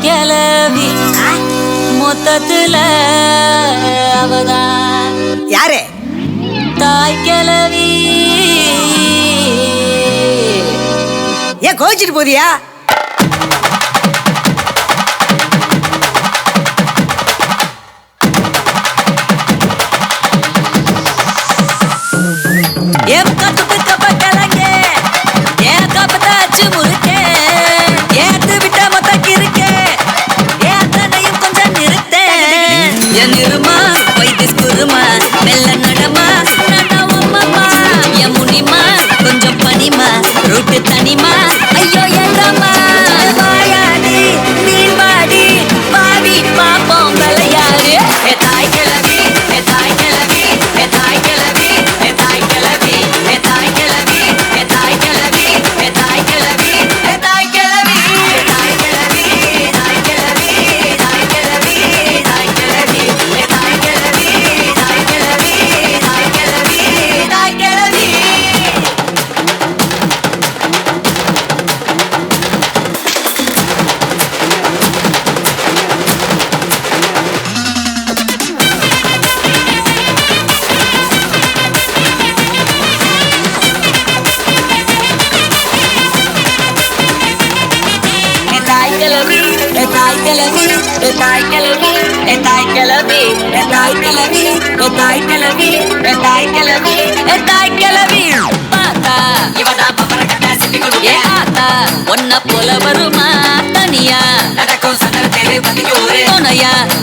கிளவி மொத்தத்துல அவதான் யாரு தாய் கிளவி. ஏன் கோச்சிட்டு போதியா? என் கத்துட்டு கப்ப கிளங்க என் கப்பத்தாச்சு முறுக்க ஏத்து விட்ட மொத்தக்கு இருக்க ஏன் தன்னையும் கொஞ்சம் நிறுத்த என் இருமா வைத்திஸ் குருமா மெல்ல நடமா நடவம்மா என் முனிமா கொஞ்சம் பனிமா ரூட்டு தனிமா ஐயோ என்றமா வாயாடி நீர்வாடி பாவி பாப்போம் விளையாடு. ஏ தாய் கிளவி ஏ தாய் கிளவி ஏ தாய் கிளவி ஏ தாய் கிளவி ஏ தாய் கிளவி ஏ தாய் கிளவி ஏ தாய் கிளவி ஏ தாய் கிளவி ஏ தாய் கிளவி ஏ தாய் கிளவி ஏ தாய் கிளவி ஏ தாய் கிளவி ஏ தாய் கிளவி ஏ தாய் கிளவி ஏ தாய் கிளவி ஏ தாய் கிளவி.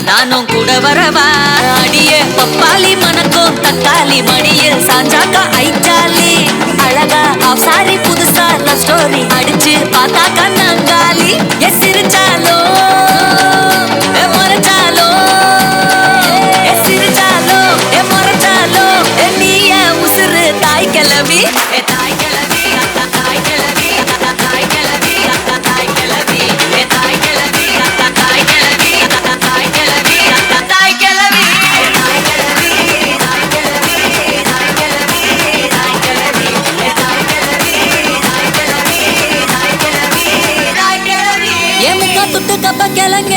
நானும் கூட வரவா அடியே பப்பாளி மணக்கும் தக்காளி மடியில் சாஞ்சாக்கா ஐச்சாலி அழகா சாரி புதுசா லவ் ஸ்டோரி அடிச்சு பார்த்தா கண்ணங்காலி எஸ் சிரிச்சாலோ மறைச்சாலோ எஸ் சிரிச்சாலோ மறைச்சாலோ நீய உசுறு தாய் கிளவி தாய் கிளவி தாய் கிளவி தாய் கிளவி தாய் கிளவி தாய் கிளவி தாய் கிளவி தாய் கிளவி தாய் கிளவி துட்டு கப்ப கிளங்க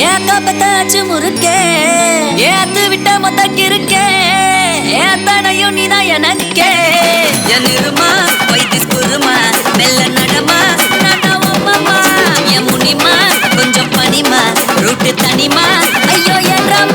ஏன் கப்பத்தாச்சு முறுக்க ஏத்து விட்ட மொத்தக்கு இருக்க ஏன் தனையும் நீதான் எனக்கு என் இருமா வைத்திஸ் குருமா மெல்ல நடமா நடவம்மா என் முனிமா கொஞ்சம் பனிமா ரூட்டு தனிமா ஐயோ என்றமா